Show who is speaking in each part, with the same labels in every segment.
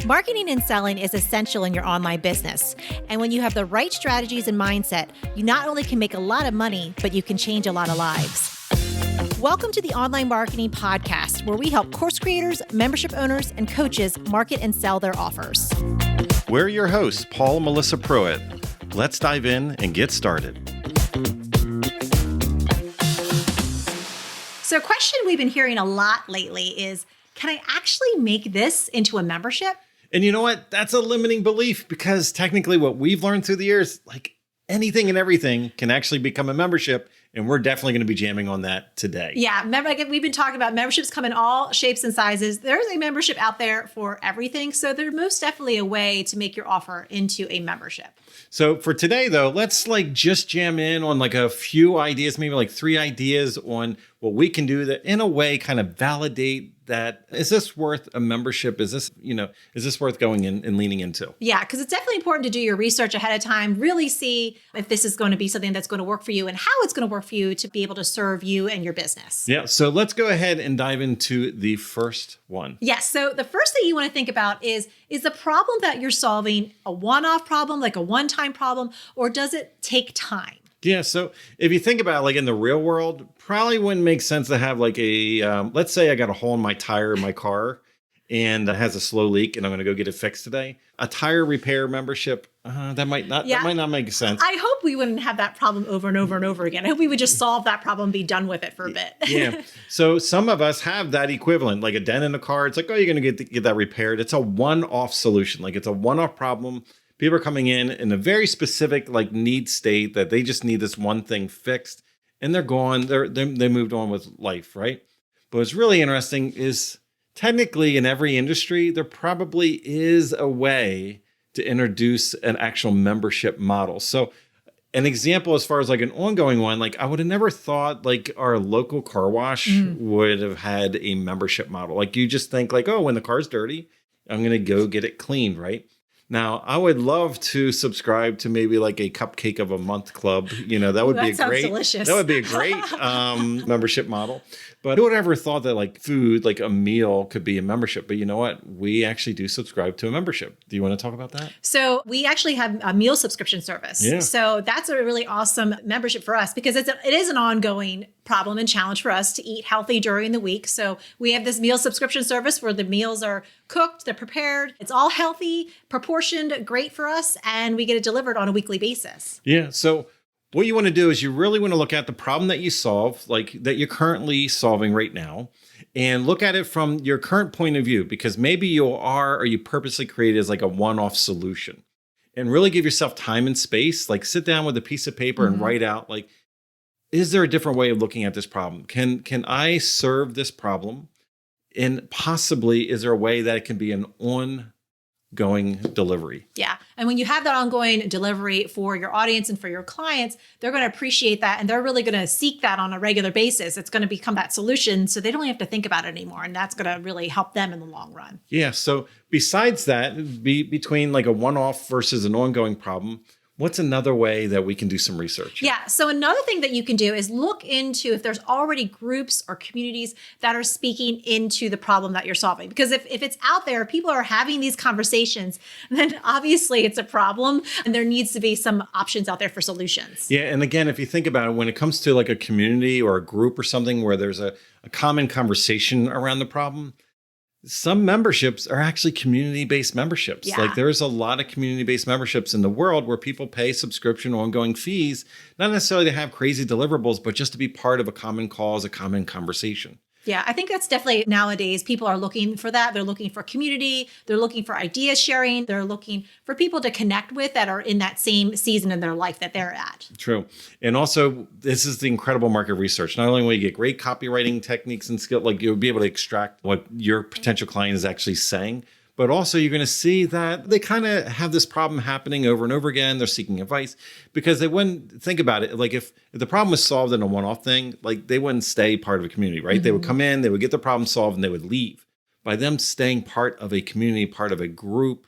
Speaker 1: Marketing and selling is essential in your online business. And when you have the right strategies and mindset, you not only can make a lot of money, but you can change a lot of lives. Welcome to the Online Marketing Podcast, where we help course creators, membership owners, and coaches market and sell their offers.
Speaker 2: We're your hosts, Paul and Melissa Pruitt. Let's dive in and get started.
Speaker 1: So a question we've been hearing a lot lately is, can I actually make this into a membership?
Speaker 2: And you know what? That's a limiting belief because technically what we've learned through the years, like anything and everything can actually become a membership. And we're definitely going to be jamming on that today.
Speaker 1: Yeah, remember, like we've been talking about memberships come in all shapes and sizes. There's a membership out there for everything. So there's most definitely a way to make your offer into a membership.
Speaker 2: So for today, though, let's just jam in on a few ideas, maybe 3 ideas on what we can do that in a way kind of validate that. Is this worth a membership? Is this worth going in and leaning into?
Speaker 1: Yeah, because it's definitely important to do your research ahead of time, really see if this is going to be something that's going to work for you and how it's going to work for you to be able to serve you and your business.
Speaker 2: Yeah, so let's go ahead and dive into the first one.
Speaker 1: Yes, so the first thing you want to think about is the problem that you're solving a one-off problem, like a one-time problem, or does it take time?
Speaker 2: Yeah, so if you think about it, in the real world, probably wouldn't make sense to have let's say I got a hole in my tire in my car and it has a slow leak and I'm going to go get it fixed today. A tire repair membership, that might not make sense.
Speaker 1: I hope we wouldn't have that problem over and over and over again. I hope we would just solve that problem and be done with it for a bit.
Speaker 2: Yeah. So some of us have that equivalent, like a dent in a car. It's you're going to get that repaired. It's a one-off solution. It's a one-off problem. People are coming in a very specific need state that they just need this one thing fixed and they're gone. They moved on with life, right? But what's really interesting is technically in every industry, there probably is a way to introduce an actual membership model. So an example as far as an ongoing one, I would have never thought our local car wash would have had a membership model. You just think when the car's dirty, I'm going to go get it cleaned, right? Now, I would love to subscribe to maybe a cupcake of a month club. That would
Speaker 1: delicious.
Speaker 2: That would be a great membership model. But who would ever thought that food, a meal could be a membership? But you know what? We actually do subscribe to a membership. Do you want to talk about that?
Speaker 1: So we actually have a meal subscription service.
Speaker 2: Yeah.
Speaker 1: So that's a really awesome membership for us because it is an ongoing problem and challenge for us to eat healthy during the week. So we have this meal subscription service where the meals are cooked, they're prepared, it's all healthy, proportioned, great for us, and we get it delivered on a weekly basis.
Speaker 2: Yeah. So what you want to do is you really want to look at the problem that you solve, that you're currently solving right now, and look at it from your current point of view, because maybe you purposely created as a one-off solution, and really give yourself time and space, sit down with a piece of paper and write out, is there a different way of looking at this problem? Can I serve this problem? And possibly, is there a way that it can be an ongoing delivery?
Speaker 1: Yeah. And when you have that ongoing delivery for your audience and for your clients, they're going to appreciate that. And they're really going to seek that on a regular basis. It's going to become that solution. So they don't have to think about it anymore. And that's going to really help them in the long run.
Speaker 2: Yeah. So besides that, between a one-off versus an ongoing problem, what's another way that we can do some research?
Speaker 1: Yeah. So another thing that you can do is look into if there's already groups or communities that are speaking into the problem that you're solving. Because if it's out there, people are having these conversations, then obviously it's a problem and there needs to be some options out there for solutions.
Speaker 2: Yeah. And again, if you think about it, when it comes to a community or a group or something where there's a common conversation around the problem, some memberships are actually community-based memberships.
Speaker 1: Yeah.
Speaker 2: There's a lot of community-based memberships in the world where people pay subscription ongoing fees, not necessarily to have crazy deliverables, but just to be part of a common cause, a common conversation.
Speaker 1: Yeah, I think that's definitely nowadays people are looking for that. They're looking for community. They're looking for idea sharing. They're looking for people to connect with that are in that same season in their life that they're at.
Speaker 2: True. And also, this is the incredible market research. Not only will you get great copywriting techniques and skill, you'll be able to extract what your potential client is actually saying, but also you're going to see that they kind of have this problem happening over and over again. They're seeking advice because they wouldn't think about it. If the problem was solved in a one-off thing, they wouldn't stay part of a community, right? Mm-hmm. They would come in, they would get the problem solved, and they would leave. By them staying part of a community, part of a group,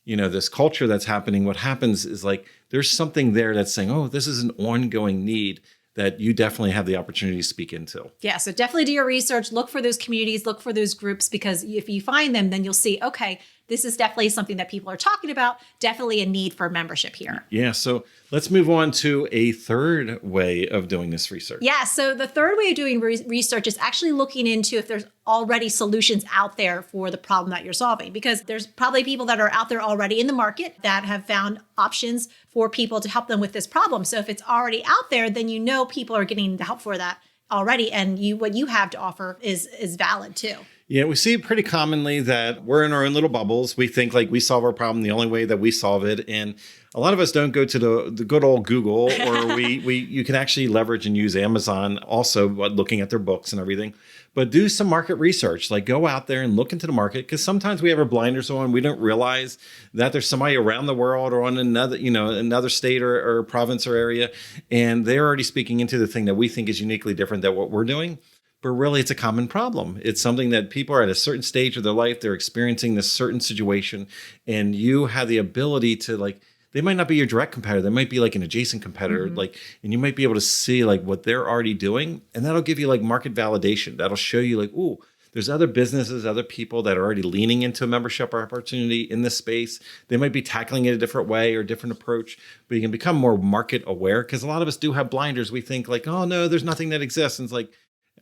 Speaker 2: this culture that's happening, what happens is there's something there that's saying, oh, this is an ongoing need that you definitely have the opportunity to speak into.
Speaker 1: Yeah, so definitely do your research, look for those communities, look for those groups, because if you find them, then you'll see, okay, this is definitely something that people are talking about, definitely a need for membership here.
Speaker 2: Yeah. So let's move on to a third way of doing this research.
Speaker 1: Yeah. So the third way of doing research is actually looking into if there's already solutions out there for the problem that you're solving, because there's probably people that are out there already in the market that have found options for people to help them with this problem. So if it's already out there, then you know people are getting the help for that already, and what you have to offer is valid too.
Speaker 2: Yeah, we see pretty commonly that we're in our own little bubbles. We think like we solve our problem the only way that we solve it. And a lot of us don't go to the good old Google, or you can actually leverage and use Amazon also, looking at their books and everything. But do some market research, like go out there and look into the market, because sometimes we have our blinders on. We don't realize that there's somebody around the world or on another state or province or area, and they're already speaking into the thing that we think is uniquely different than what we're doing. But really, it's a common problem. It's something that people are at a certain stage of their life. They're experiencing this certain situation, and you have the ability to they might not be your direct competitor. They might be like an adjacent competitor, and you might be able to see what they're already doing. And that'll give you market validation. That'll show you ooh, there's other businesses, other people that are already leaning into a membership opportunity in this space. They might be tackling it a different way or a different approach, but you can become more market aware, because a lot of us do have blinders. We think oh no, there's nothing that exists. And it's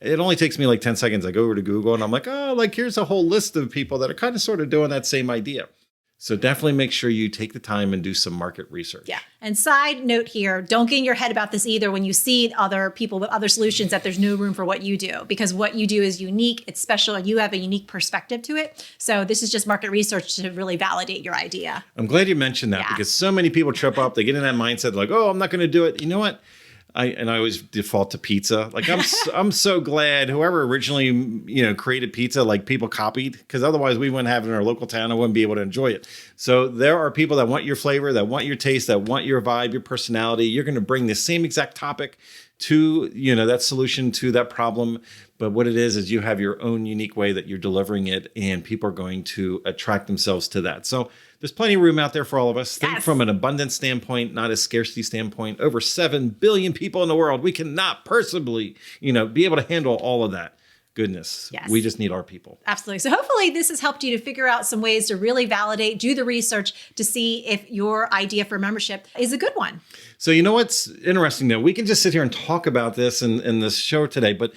Speaker 2: it only takes me 10 seconds. I go over to Google and I'm here's a whole list of people that are kind of sort of doing that same idea. So definitely make sure you take the time and do some market research.
Speaker 1: Yeah. And side note here, don't get in your head about this either when you see other people with other solutions that there's no room for what you do, because what you do is unique, it's special, and you have a unique perspective to it. So this is just market research to really validate your idea.
Speaker 2: I'm glad you mentioned that, because so many people trip up. They get in that mindset oh, I'm not going to do it. You know what? I always default to pizza. I'm so glad whoever originally created pizza, people copied, because otherwise we wouldn't have it in our local town. I wouldn't be able to enjoy it. So there are people that want your flavor, that want your taste, that want your vibe, your personality. You're going to bring the same exact topic to that solution to that problem. But what it is you have your own unique way that you're delivering it, and people are going to attract themselves to that. So there's plenty of room out there for all of us. Think from an abundance standpoint, not a scarcity standpoint. Over 7 billion people in the world. We cannot possibly, be able to handle all of that goodness.
Speaker 1: Yes.
Speaker 2: We just need our people.
Speaker 1: Absolutely. So hopefully this has helped you to figure out some ways to really validate, do the research to see if your idea for membership is a good one.
Speaker 2: So you know what's interesting though? We can just sit here and talk about this in this show today, but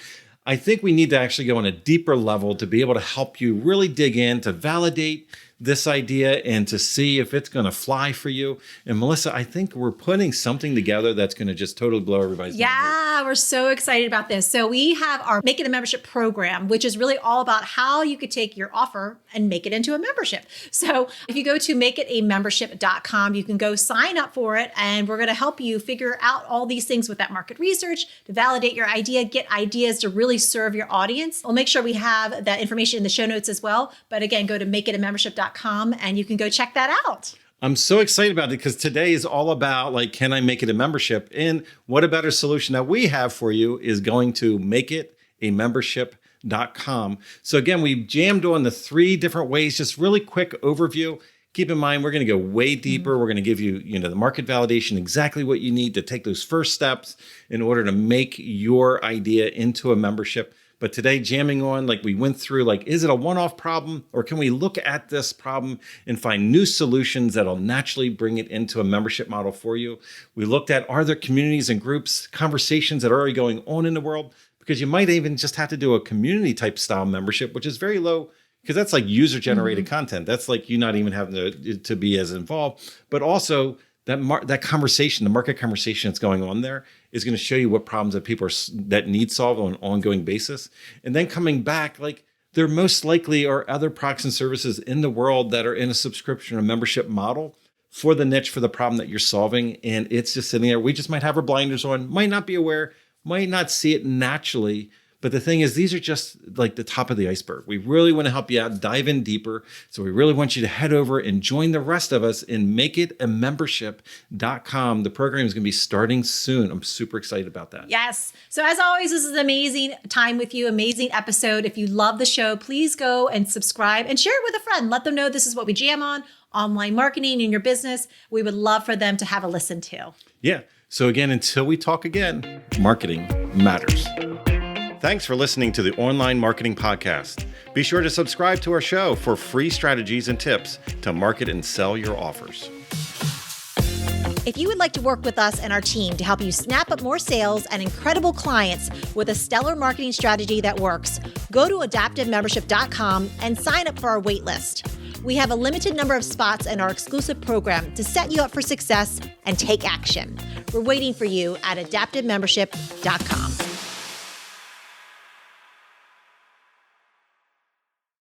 Speaker 2: I think we need to actually go on a deeper level to be able to help you really dig in, to validate this idea and to see if it's going to fly for you. And Melissa, I think we're putting something together that's going to just totally blow everybody's mind.
Speaker 1: Yeah, we're so excited about this. So we have our Make It a Membership program, which is really all about how you could take your offer and make it into a membership. So if you go to makeitamembership.com, you can go sign up for it, and we're going to help you figure out all these things with that market research to validate your idea, get ideas to really serve your audience. We'll make sure we have that information in the show notes as well. But again, go to makeitamembership.com and you can go check that out.
Speaker 2: I'm so excited about it, because today is all about can I make it a membership? And what a better solution that we have for you is going to makeitamembership.com. So again, we jammed on the 3 different ways, just really quick overview. Keep in mind, we're going to go way deeper. We're going to give you, the market validation, exactly what you need to take those first steps in order to make your idea into a membership. But today, jamming on, we went through, is it a one-off problem, or can we look at this problem and find new solutions that'll naturally bring it into a membership model for you? We looked at, are there communities and groups, conversations that are already going on in the world? Because you might even just have to do a community type style membership, which is very low, because that's user generated content. That's you not even having to be as involved, but also that conversation, the market conversation that's going on there, is going to show you what problems that people that need solved on an ongoing basis. And then coming back, there most likely are other products and services in the world that are in a subscription or membership model for the niche, for the problem that you're solving. And it's just sitting there. We just might have our blinders on, might not be aware, might not see it naturally. But the thing is, these are just the top of the iceberg. We really want to help you out, dive in deeper. So we really want you to head over and join the rest of us in makeitamembership.com. The program is going to be starting soon. I'm super excited about that.
Speaker 1: Yes. So as always, this is an amazing time with you, amazing episode. If you love the show, please go and subscribe and share it with a friend. Let them know this is what we jam on, online marketing in your business. We would love for them to have a listen to.
Speaker 2: Yeah. So again, until we talk again, marketing matters. Thanks for listening to the Online Marketing Podcast. Be sure to subscribe to our show for free strategies and tips to market and sell your offers.
Speaker 1: If you would like to work with us and our team to help you snap up more sales and incredible clients with a stellar marketing strategy that works, go to adaptivemembership.com and sign up for our wait list. We have a limited number of spots in our exclusive program to set you up for success and take action. We're waiting for you at adaptivemembership.com.